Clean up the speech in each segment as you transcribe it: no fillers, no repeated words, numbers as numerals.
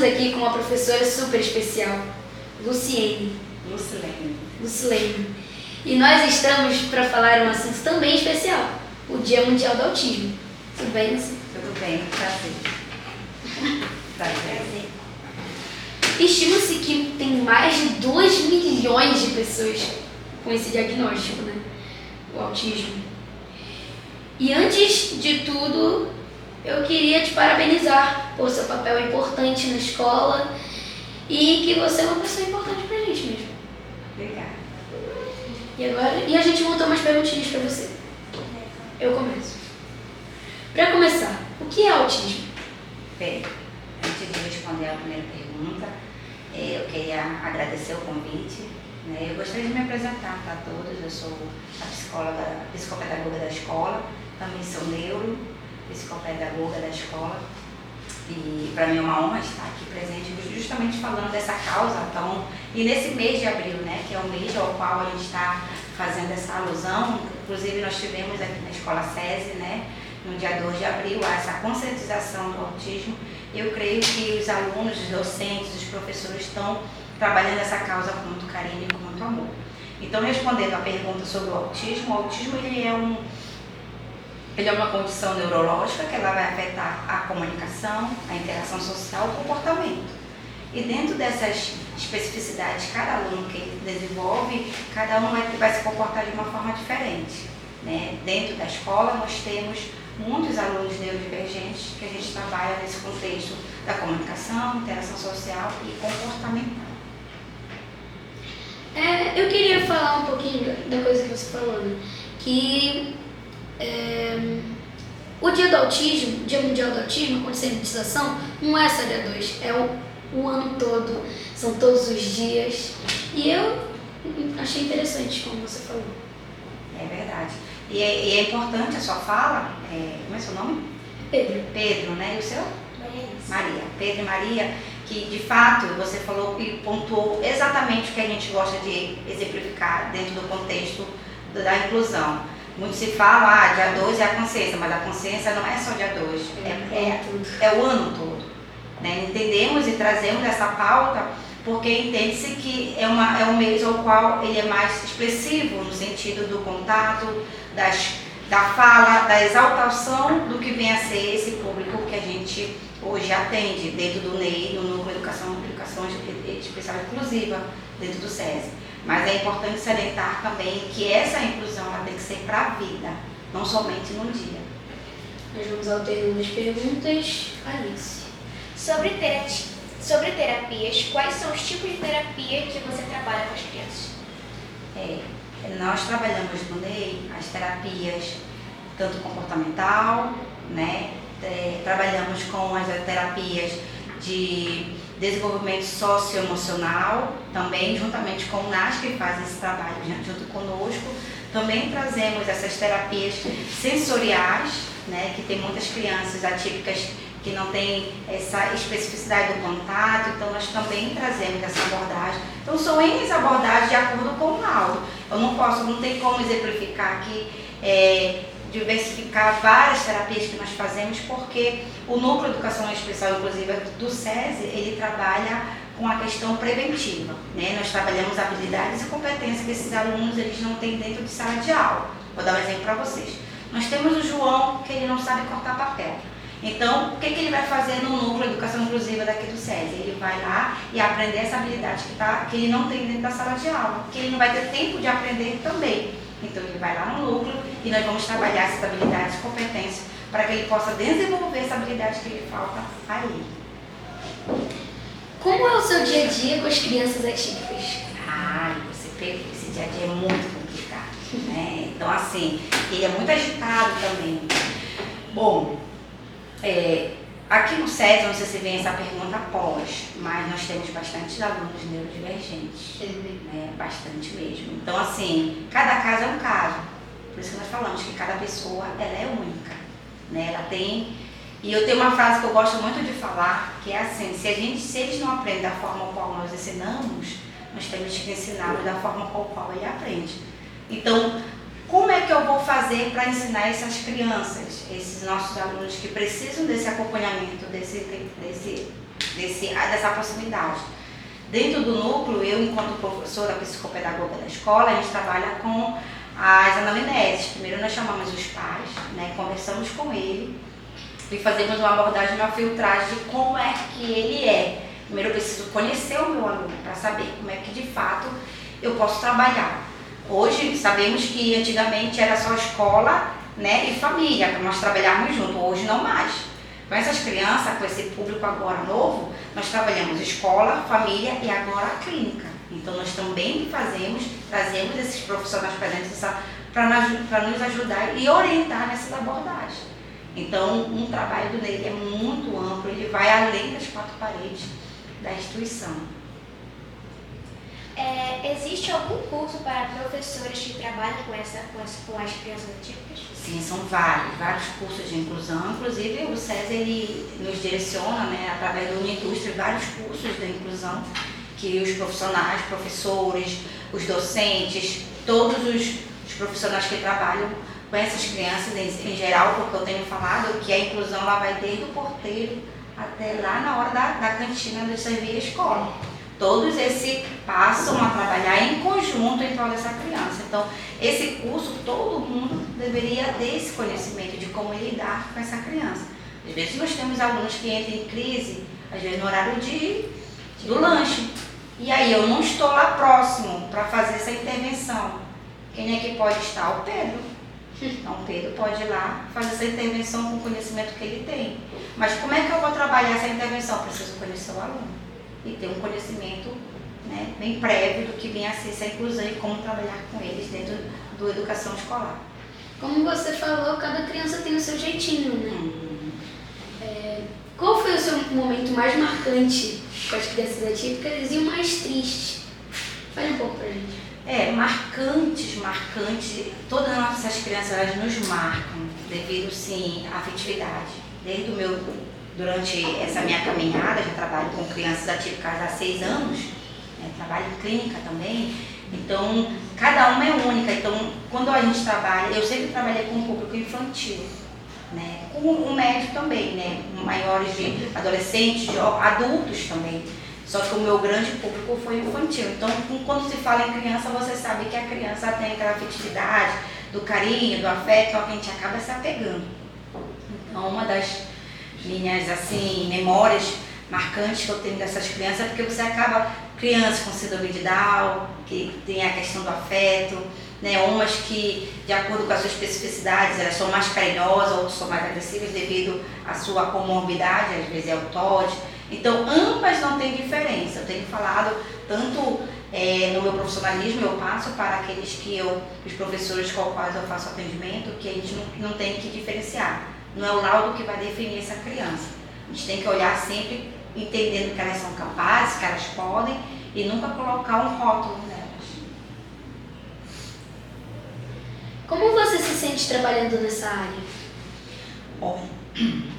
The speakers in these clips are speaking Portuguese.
aqui com uma professora super especial, Lucilene. E nós estamos para falar um assunto também especial, o Dia Mundial do Autismo. Tudo bem, Luci? Tudo bem, prazer. Estima-se que tem mais de 2 milhões de pessoas com esse diagnóstico, né? O autismo. E antes de tudo, eu queria te parabenizar por seu papel importante na escola e que você é uma pessoa importante pra gente mesmo. Obrigada. E a gente montou umas perguntinhas pra você. Eu começo. Pra começar, o que é autismo? Bem, antes de responder a primeira pergunta, eu queria agradecer o convite. Eu gostaria de me apresentar para todos. Eu sou a psicopedagoga da escola, também sou psicopedagoga da escola. E para mim é uma honra estar aqui presente, justamente falando dessa causa. E nesse mês de abril, que é o mês ao qual a gente está fazendo essa alusão, inclusive nós tivemos aqui na Escola SESI, no dia 2 de abril, essa conscientização do autismo. Eu creio que os alunos, os docentes, os professores estão trabalhando essa causa com muito carinho e com muito amor. Então, respondendo a pergunta sobre o autismo ele é uma condição neurológica que ela vai afetar a comunicação, a interação social, o comportamento. E dentro dessas especificidades, cada aluno que desenvolve, cada um vai se comportar de uma forma diferente. Dentro da escola, nós temos muitos alunos neurodivergentes que a gente trabalha nesse contexto da comunicação, interação social e comportamental. Eu queria falar um pouquinho da coisa que você falou, que o Dia do Autismo, Dia Mundial do Autismo, a conscientização, não é só dia 2, é o ano todo, são todos os dias. E eu achei interessante como você falou. É verdade. E é importante a sua fala. Como é seu nome? Pedro. Pedro, e o seu? Maria. Pedro e Maria, que de fato você falou e pontuou exatamente o que a gente gosta de exemplificar dentro do contexto da inclusão. Muito se fala, dia 2 é a consciência, mas a consciência não é só dia 2, é o ano todo. Entendemos e trazemos essa pauta porque entende-se que é um mês ao qual ele é mais expressivo no sentido do contato, da fala, da exaltação do que vem a ser esse público que a gente hoje atende dentro do NEI, no Núcleo Educação Especial Inclusiva, dentro do SESI. Mas é importante salientar também que essa inclusão ela tem que ser para a vida, não somente num dia. Nós vamos alternando as perguntas. Alice. Sobre terapias, quais são os tipos de terapia que você trabalha com as crianças? Nós trabalhamos no NEI as terapias tanto comportamental, trabalhamos com as terapias de desenvolvimento socioemocional, também juntamente com o NAS, que faz esse trabalho junto conosco. Também trazemos essas terapias sensoriais, que tem muitas crianças atípicas que não têm essa especificidade do contato, então nós também trazemos essa abordagem. Então são N abordagens de acordo com o laudo. Não tem como exemplificar aqui, diversificar várias terapias que nós fazemos, porque o Núcleo de Educação Especial Inclusiva do SESI, ele trabalha com a questão preventiva. Nós trabalhamos habilidades e competências que esses alunos eles não têm dentro de sala de aula. Vou dar um exemplo para vocês. Nós temos o João, que ele não sabe cortar papel. Então, o que ele vai fazer no Núcleo de Educação Inclusiva daqui do SESI? Ele vai lá e aprender essa habilidade que ele não tem dentro da sala de aula, que ele não vai ter tempo de aprender também. Então, ele vai lá no núcleo e nós vamos trabalhar essas habilidades e competências para que ele possa desenvolver essa habilidade que ele falta a ele. Como é o seu dia a dia com as crianças atípicas? Você pegou, esse dia a dia é muito complicado, Então, assim, ele é muito agitado também. Bom, aqui no SESI, não sei se vem essa pergunta após, mas nós temos bastante alunos neurodivergentes, bastante mesmo. Então, assim, cada caso é um caso. Por isso que nós falamos que cada pessoa, ela é única, Ela tem... E eu tenho uma frase que eu gosto muito de falar, que é assim, se eles não aprendem da forma qual nós ensinamos, nós temos que ensiná-los da forma qual ele aprende. Então, como é que eu vou fazer para ensinar essas crianças, esses nossos alunos que precisam desse acompanhamento, desse dessa proximidade. Dentro do núcleo, eu, enquanto professora psicopedagoga da escola, a gente trabalha com as anamneses. Primeiro nós chamamos os pais, né, conversamos com ele e fazemos uma abordagem, uma filtragem de como é que ele é. Primeiro eu preciso conhecer o meu aluno para saber como é que de fato eu posso trabalhar. Hoje sabemos que antigamente era só escola, né, e família, para nós trabalharmos juntos. Hoje não mais. Com essas crianças, com esse público agora novo, nós trabalhamos escola, família e agora a clínica. Então nós também trazemos esses profissionais para dentro para nos ajudar e orientar nessas abordagens. Então um trabalho dele é muito amplo, ele vai além das 4 paredes da instituição. Existe algum curso para professores que trabalham com as crianças atípicas? Sim, são vários cursos de inclusão. Inclusive o SESI ele nos direciona, né, através do Unindústria, vários cursos da inclusão que os profissionais, professores, os docentes, todos os profissionais que trabalham com essas crianças em geral, porque eu tenho falado que a inclusão ela vai desde o porteiro até lá na hora da cantina de servir a escola. Todos esses passam a trabalhar em conjunto em prol dessa criança. Então, esse curso, todo mundo deveria ter esse conhecimento de como lidar com essa criança. Às vezes nós temos alunos que entram em crise, às vezes no horário do lanche. E aí eu não estou lá próximo para fazer essa intervenção. Quem é que pode estar? O Pedro. Então o Pedro pode ir lá fazer essa intervenção com o conhecimento que ele tem. Mas como é que eu vou trabalhar essa intervenção? Eu preciso conhecer o aluno e ter um conhecimento, né, bem prévio do que vem a ser essa inclusão e como trabalhar com eles dentro da educação escolar. Como você falou, cada criança tem o seu jeitinho, né? Qual foi o seu momento mais marcante com as crianças atípicas e o mais triste? Fale um pouco pra gente. Marcantes, todas as nossas crianças elas nos marcam devido, sim, à afetividade. Durante essa minha caminhada, já trabalho com crianças atípicas há 6 anos, né, trabalho em clínica também, então cada uma é única. Então, quando a gente trabalha, eu sempre trabalhei com o público infantil, né, com o médio também, né, maiores de adolescentes, de adultos também. Só que o meu grande público foi infantil. Então, quando se fala em criança, você sabe que a criança tem aquela afetividade, do carinho, do afeto, então a gente acaba se apegando. Então, uma das minhas, assim, memórias marcantes que eu tenho dessas crianças é porque você acaba, crianças com síndrome de Down, que tem a questão do afeto, né, umas que, de acordo com as suas especificidades, elas são mais carinhosas, outras são mais agressivas devido à sua comorbidade, às vezes é o TOD. Então, ambas não têm diferença. Eu tenho falado tanto no meu profissionalismo, eu passo para aqueles os professores com os quais eu faço atendimento, que a gente não tem que diferenciar. Não é o laudo que vai definir essa criança. A gente tem que olhar sempre entendendo que elas são capazes, que elas podem, e nunca colocar um rótulo nelas. Como você se sente trabalhando nessa área? Bom,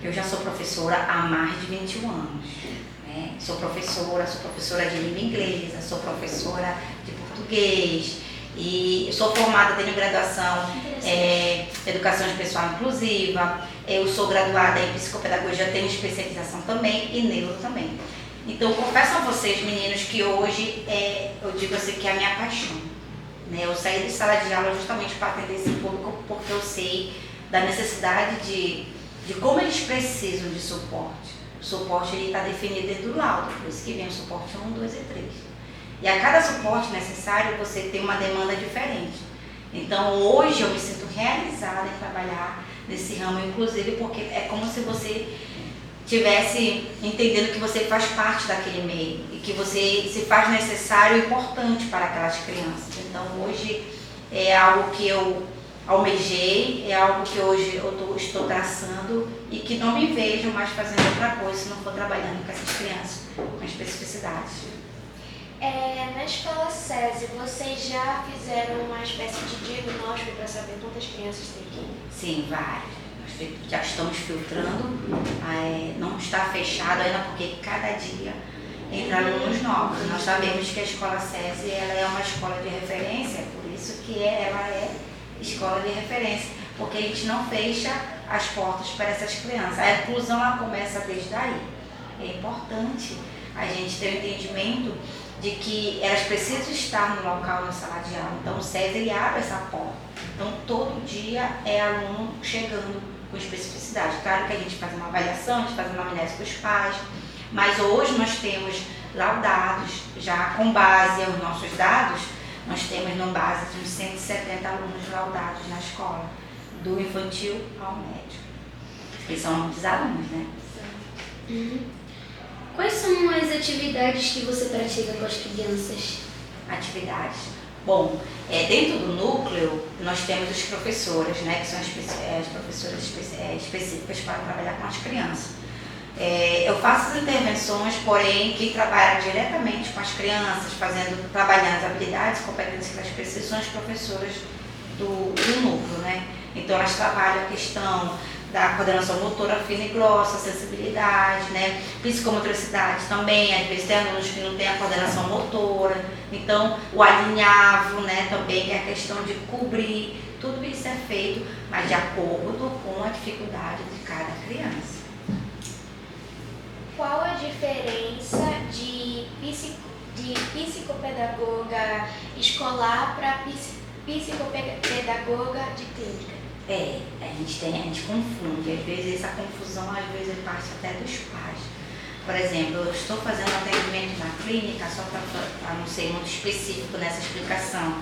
eu já sou professora há mais de 21 anos. Né? Sou professora de língua inglesa, sou professora de português e sou formada, tenho graduação em Educação Especial Inclusiva, eu sou graduada em Psicopedagogia, tenho especialização também e neuro também. Então, confesso a vocês, meninos, que hoje eu digo assim que é a minha paixão. Né? Eu saí de sala de aula justamente para atender esse público porque eu sei da necessidade de como eles precisam de suporte. O suporte está definido dentro do laudo, por isso que vem o suporte 1, 2 e 3. E a cada suporte necessário você tem uma demanda diferente. Então hoje eu me sinto realizada em trabalhar nesse ramo, inclusive porque é como se você estivesse entendendo que você faz parte daquele meio e que você se faz necessário e importante para aquelas crianças. Então hoje é algo que eu almejei, é algo que hoje eu estou traçando e que não me vejo mais fazendo outra coisa se não for trabalhando com essas crianças, com especificidades. Na escola SESI, vocês já fizeram uma espécie de diagnóstico para saber quantas crianças tem aqui? Sim, várias. Nós já estamos filtrando, não está fechado ainda porque cada dia entra alunos novos. Nós sabemos que a escola SESI ela é uma escola de referência, por isso que ela é escola de referência, porque a gente não fecha as portas para essas crianças. A inclusão ela começa desde aí. é importante a gente ter o entendimento de que elas precisam estar no local, na sala de aula. Então o SESI ele abre essa porta. Então todo dia é aluno chegando com especificidade. Claro que a gente faz uma avaliação, a gente faz uma anamnese com os pais, mas hoje nós temos laudados, já com base aos nossos dados, nós temos no base de uns 170 alunos laudados na escola, do infantil ao médio. Eles são muitos alunos, né? Quais são as atividades que você pratica com as crianças? Atividades. Bom, dentro do núcleo, nós temos as professoras, né, que são as professoras específicas para trabalhar com as crianças. Eu faço as intervenções, porém, quem trabalha diretamente com as crianças, trabalhando as habilidades, competências que elas precisam, são as professoras do núcleo, né? Então, elas trabalham a questão da coordenação motora fina e grossa, sensibilidade, né? Psicomotricidade também, às vezes tem alunos que não têm a coordenação motora, então o alinhavo, né, também, que é a questão de cobrir, tudo isso é feito, mas de acordo com a dificuldade de cada criança. Qual a diferença de psicopedagoga escolar para psicopedagoga de clínica? A gente confunde, às vezes essa confusão parte até dos pais. Por exemplo, eu estou fazendo atendimento na clínica, só para não ser muito específico nessa explicação.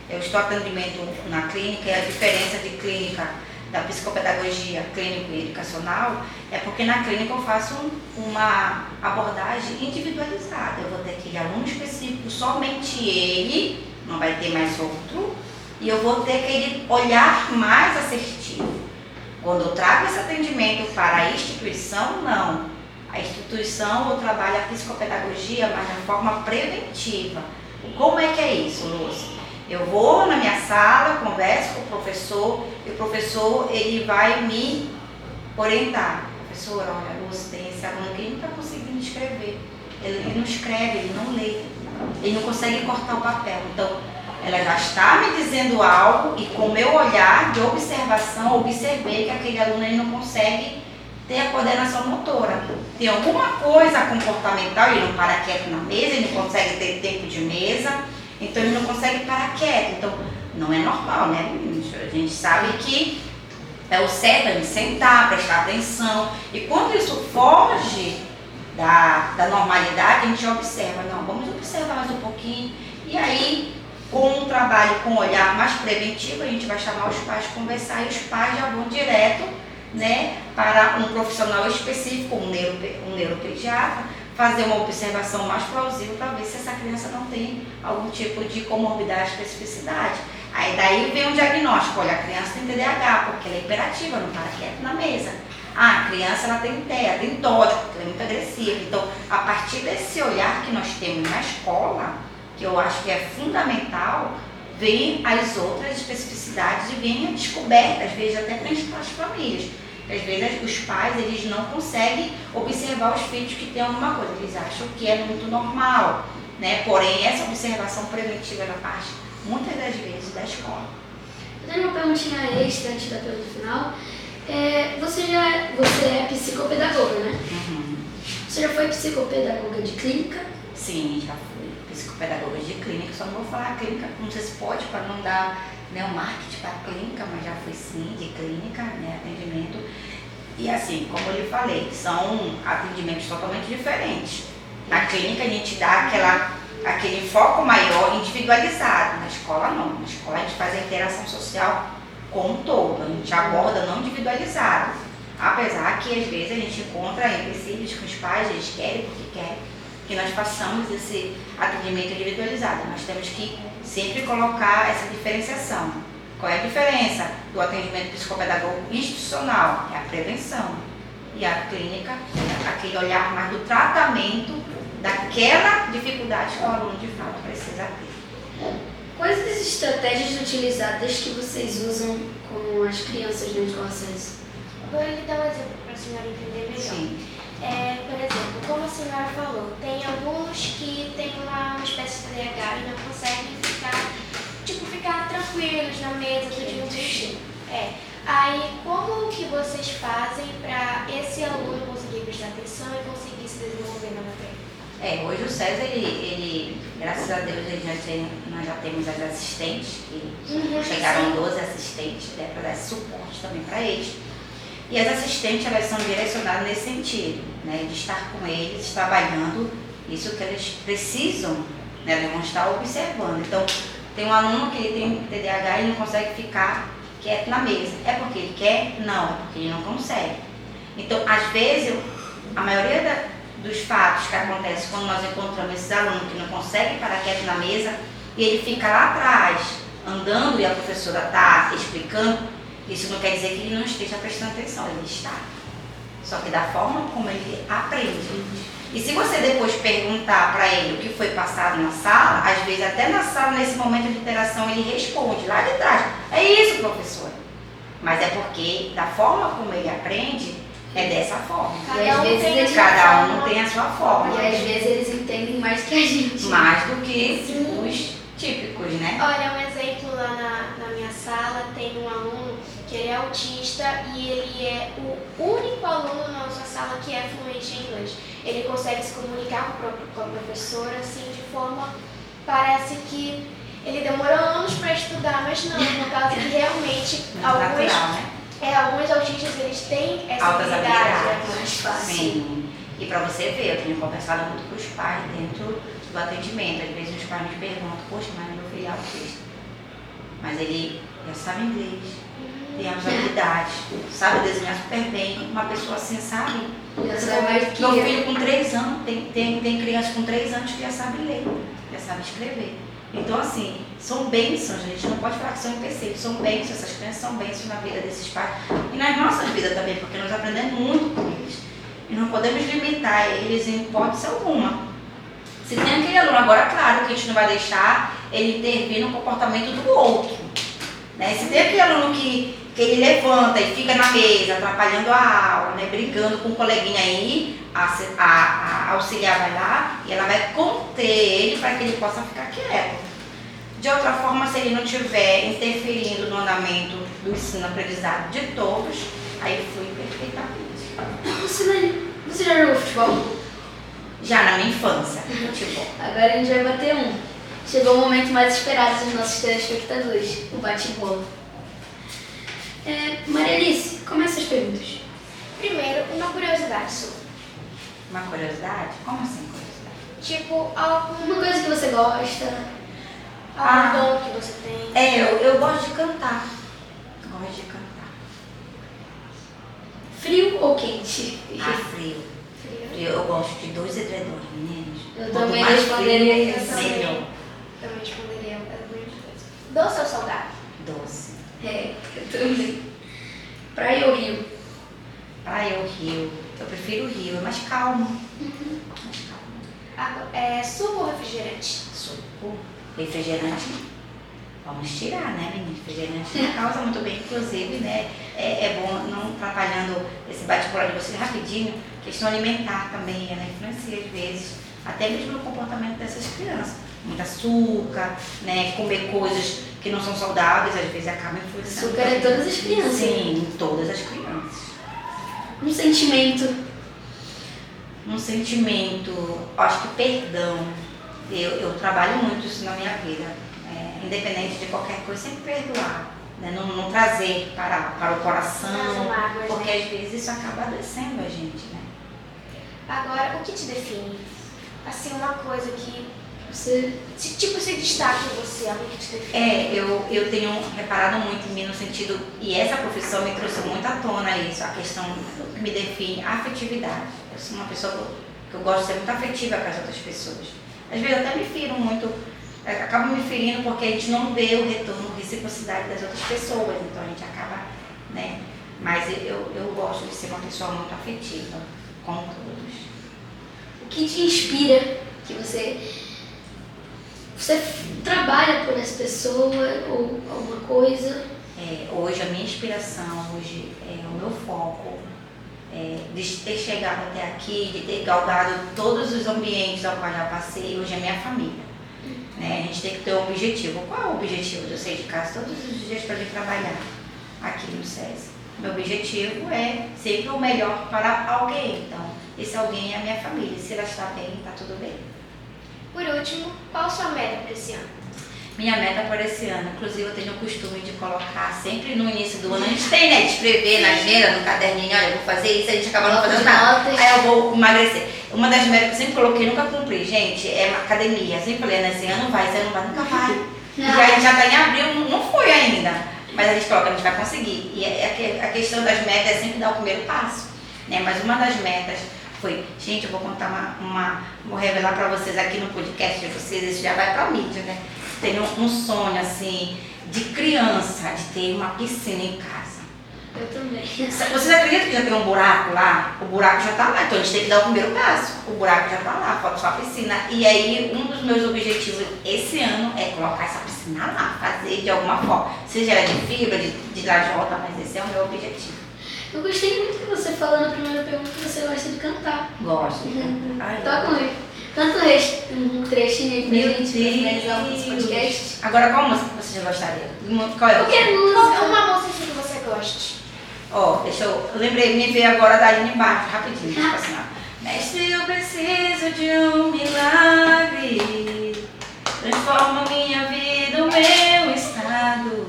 Eu estou atendimento na clínica e a diferença de clínica da psicopedagogia clínico e educacional é porque na clínica eu faço uma abordagem individualizada. Eu vou ter aquele aluno específico, somente ele, não vai ter mais outro, e eu vou ter aquele olhar mais assertivo. Quando eu trago esse atendimento para a instituição, não. A instituição eu trabalho a psicopedagogia, mas de forma preventiva. Como é que é isso, Lúcia? Eu vou na minha sala, converso com o professor, e o professor ele vai me orientar. Professor, olha, Lúcia, tem esse aluno que não está conseguindo escrever. Ele não escreve, ele não lê, ele não consegue cortar o papel. Então, ela já está me dizendo algo e com o meu olhar de observação, observei que aquele aluno ele não consegue ter a coordenação motora. Tem alguma coisa comportamental, ele não para quieto na mesa, ele não consegue ter tempo de mesa, então ele não consegue parar quieto. Então, não é normal, né? A gente sabe que é o certo a gente sentar, prestar atenção. E quando isso foge da normalidade, a gente observa. Não, vamos observar mais um pouquinho. E aí, com um trabalho com um olhar mais preventivo, a gente vai chamar os pais para conversar e os pais já vão direto, né, para um profissional específico, um neuropediatra, fazer uma observação mais plausível para ver se essa criança não tem algum tipo de comorbidade, especificidade. Aí daí vem um diagnóstico, olha, a criança tem TDAH, porque ela é hiperativa, não para quieto na mesa. Ah, a criança ela tem TEA, tem TOD, porque ela é muito agressiva. Então, a partir desse olhar que nós temos na escola, que eu acho que é fundamental, vem as outras especificidades e vem a descoberta, às vezes até para as famílias. Às vezes os pais eles não conseguem observar os filhos que têm alguma coisa, eles acham que é muito normal, né? Porém, essa observação preventiva ela parte muitas das vezes da escola. Eu tenho uma perguntinha extra antes da pergunta final. Você é psicopedagoga, né? Uhum. Você já foi psicopedagoga de clínica? Sim, já fui psicopedagoga de clínica, só não vou falar clínica, não sei se pode, para não dar, né, o marketing para a clínica, mas já fui sim, de clínica, né, atendimento. E assim, como eu lhe falei, são atendimentos totalmente diferentes. Na clínica a gente dá aquele foco maior individualizado, na escola não. Na escola a gente faz a interação social como um todo, a gente aborda não individualizado. Apesar que às vezes a gente encontra empecilhos com os pais, eles querem porque querem que nós façamos esse atendimento individualizado. Nós temos que sempre colocar essa diferenciação. Qual é a diferença do atendimento psicopedagógico institucional? É a prevenção. E a clínica é aquele olhar mais do tratamento daquela dificuldade que o aluno de fato precisa ter. Quais as estratégias utilizadas que vocês usam com as crianças na escola SESI? Vou lhe dar um exemplo para a senhora entender melhor. Sim. Por exemplo, como a senhora falou, tem alunos que têm uma espécie de TDAH e não conseguem ficar tranquilos na mesa, pedindo xixi. Aí, como que vocês fazem para esse aluno conseguir prestar atenção e conseguir se desenvolver na matéria? Hoje o César, ele graças a Deus, nós já temos as assistentes, que chegaram 12 assistentes, né, para dar esse suporte também para eles. E as assistentes, elas são direcionadas nesse sentido, né, de estar com eles, trabalhando isso que eles precisam, né, demonstrar observando. Então, tem um aluno que ele tem TDAH e não consegue ficar quieto na mesa. É porque ele quer? Não, é porque ele não consegue. Então, às vezes, a maioria dos fatos que acontecem quando nós encontramos esses alunos que não conseguem parar quieto na mesa e ele fica lá atrás, andando e a professora está explicando, isso não quer dizer que ele não esteja prestando atenção, ele está. Só que da forma como ele aprende. E se você depois perguntar para ele o que foi passado na sala, às vezes até na sala, nesse momento de interação, ele responde lá de trás. É isso, professora. Mas é porque da forma como ele aprende, é dessa forma. Cada um tem a sua forma. E às vezes eles entendem mais que a gente. Mais do que os típicos, né? Olha, um exemplo lá na minha sala, tem um aluno que ele é autista e ele é o único aluno na nossa sala que é fluente em inglês. Ele consegue se comunicar com a professora, assim, de forma, parece que ele demorou anos para estudar, mas não, por causa que realmente alguns autistas, eles têm essa altas habilidade, habilidades. mais fácil. Sim. E para você ver, eu tenho conversado muito com os pais dentro do atendimento. Às vezes os pais me perguntam, poxa, mas meu filho é autista. Mas ele já sabe inglês, tem as habilidades, sabe desenhar super bem. Uma pessoa assim, sabe? Meu filho com 3 anos, tem criança com 3 anos que já sabe ler, já sabe escrever. Então, assim, são bênçãos, a gente não pode falar que são empecilhos, são bênçãos, essas crianças são bênçãos na vida desses pais e nas nossas vidas também, porque nós aprendemos muito com eles. E não podemos limitar eles em hipótese alguma. Se tem aquele aluno, agora, claro que a gente não vai deixar ele intervir no comportamento do outro. Né? Se tem aquele aluno que ele levanta e fica na mesa, atrapalhando a aula, né? Brigando com o coleguinha aí, a auxiliar vai lá e ela vai conter ele para que ele possa ficar quieto. De outra forma, se ele não estiver interferindo no andamento do ensino-aprendizado de todos, aí flui perfeitamente. Você já jogou futebol? Já na minha infância, futebol. Agora a gente vai bater um. Chegou o momento mais esperado dos nossos telespectadores, o bate-bola. Maria Alice, comece as perguntas. Primeiro, uma curiosidade sua. Uma curiosidade? Como assim curiosidade? Tipo, alguma Uma coisa que você gosta. algum dom que você tem. Eu gosto de cantar. Gosto de cantar. Frio ou quente? Frio. Eu gosto de 2 edredons, meninos. Eu Quanto também mais responderia frio, isso. melhor. Também responderia a mesma coisa. Doce ou salgado? Doce. Eu também. Praia ou rio? Praia ou rio? Eu prefiro o rio, é mais calmo. Suco ou refrigerante? Suco. Refrigerante. Vamos tirar, né, menino? Refrigerante não causa muito bem, inclusive, né? É bom não atrapalhando esse bate-bola de vocês rapidinho. Questão alimentar também, ela influencia às vezes, até mesmo no comportamento dessas crianças. Muito açúcar, né? Comer coisas que não são saudáveis, às vezes acaba influenciando. Açúcar é todas as crianças. Sim, em todas as crianças. Um sentimento. Um sentimento, acho que perdão. Eu trabalho muito isso na minha vida. Independente de qualquer coisa, sempre perdoar. Né? Não trazer para o coração, mágoas, porque né? às vezes isso acaba adoecendo a gente, né? Agora, o que te define? Assim, uma coisa que Você. se destaca em você, algo que te define. Eu tenho reparado muito em mim no sentido, e essa profissão me trouxe muito à tona isso, a questão que me define, a afetividade. Eu sou uma pessoa que eu gosto de ser muito afetiva com as outras pessoas. Às vezes até me firo muito, acabo me ferindo porque a gente não vê o retorno, a reciprocidade das outras pessoas, então a gente acaba, né? Mas eu gosto de ser uma pessoa muito afetiva com todos. O que te inspira? Que você trabalha por essa pessoa ou alguma coisa? Hoje a minha inspiração, hoje é o meu foco, de ter chegado até aqui, de ter galgado todos os ambientes ao qual já passei, hoje é minha família. Né? A gente tem que ter um objetivo. Qual é o objetivo de eu sair de casa todos os dias para vir trabalhar? aqui no SESI. Meu objetivo é sempre o melhor para alguém. Então, esse alguém é a minha família. Se ela está bem, está tudo bem. Por último, qual a sua meta para esse ano? Minha meta para esse ano, inclusive eu tenho o costume de colocar sempre no início do ano, a gente tem, né, de escrever na agenda, no caderninho, olha, eu vou fazer isso, a gente acaba não fazendo nada, aí eu vou emagrecer. Uma das metas que eu sempre coloquei, nunca cumpri, gente, é uma academia. Eu sempre falei, né, esse ano vai, esse ano vai, nunca vai. E aí a gente já está em abril, não foi ainda, mas a gente coloca, a gente vai conseguir. E a questão das metas é sempre dar o primeiro passo, né, mas uma das metas foi, gente, eu vou contar vou revelar para vocês aqui no podcast de vocês, isso já vai para mídia, né? Tenho um sonho, assim, de criança, de ter uma piscina em casa. Eu também. Vocês acreditam que já tem um buraco lá? O buraco já está lá, então a gente tem que dar o primeiro passo. O buraco já está lá, falta só a piscina. E aí, um dos meus objetivos esse ano é colocar essa piscina lá, fazer de alguma forma. Seja ela de fibra, de lajota, mas esse é o meu objetivo. Eu gostei muito que você falou na primeira pergunta que você gosta de cantar. Gosto. Toca canta um trechinho aí pra gente finalizar o nosso podcast. Agora, qual música você já gostaria? Qual é a Qualquer Qual é música. uma música que você goste? Ó, lembrei, me veio agora da Aline Barros, rapidinho, tipo assim, ó. Mestre, eu preciso de um milagre, transforma minha vida, o meu estado.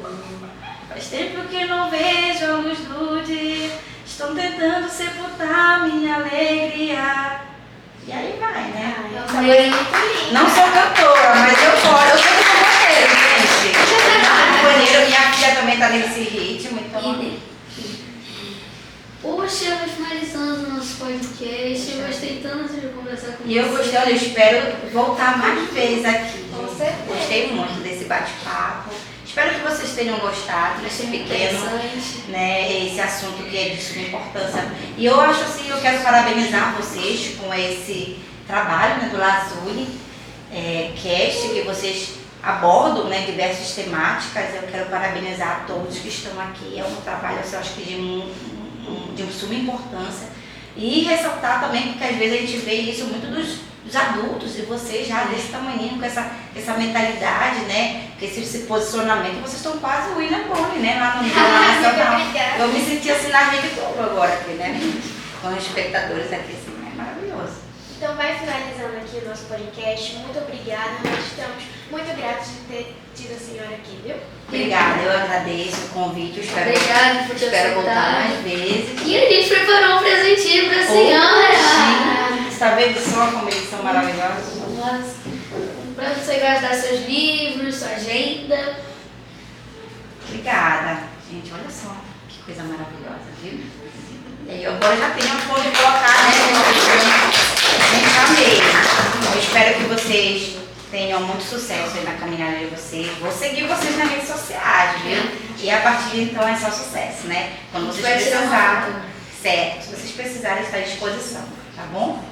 Faz tempo que não vejo a luz do dia, estão tentando sepultar minha alegria. E aí vai, né? Eu também muito linda. Não sou cantora, mas eu sempre companheiro, gente. Companheiro, minha filha também tá nesse ritmo, então... Poxa, vai finalizando o nosso podcast. Eu gostei tanto de conversar com você. E eu gostei, olha, eu espero voltar mais vezes aqui. Com certeza. Gostei muito desse bate-papo. Espero que vocês tenham gostado desse pequeno, né, esse assunto que é de suma importância. E eu acho assim, eu quero parabenizar vocês com esse trabalho, né, do Lazuli Cast, que vocês abordam, né, diversas temáticas. Eu quero parabenizar a todos que estão aqui. É um trabalho, assim, eu acho que de suma importância. E ressaltar também, porque às vezes a gente vê isso muito dos adultos, e vocês já desse tamanho, com essa mentalidade, né, com esse posicionamento, vocês estão quase o William Bonner, né, lá no Jornal Nacional. Eu me senti assim na Rede Globo agora aqui, né, com os espectadores aqui, assim, é maravilhoso. Então vai finalizando aqui o nosso podcast. Muito obrigada. Nós estamos muito gratos de ter tido a senhora aqui, viu? Obrigada, eu agradeço o convite, eu Obrigada por ter espero voltar aceitado. mais vezes. E a gente preparou um presentinho pra senhora. Você está vendo só como eles são maravilhosos? Nossa. Pra você gastar seus livros, sua agenda. Obrigada. Gente, olha só que coisa maravilhosa, viu? E aí, agora já tenho onde colocar, né? Gente, amei. Eu espero que vocês tenham muito sucesso aí na caminhada de vocês. Vou seguir vocês nas redes sociais, viu? E a partir de então é só sucesso, né? Quando vocês precisarem, certo? Se vocês precisarem, está à disposição, tá bom?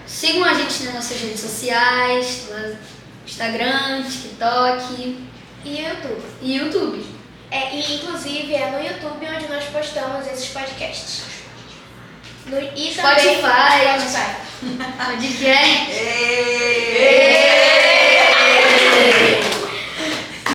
Sigam a gente nas nossas redes sociais, no Instagram, TikTok E YouTube. e YouTube. E inclusive é no YouTube onde nós postamos esses podcasts. E também Spotify. Spotify. Podcast. Êêêê!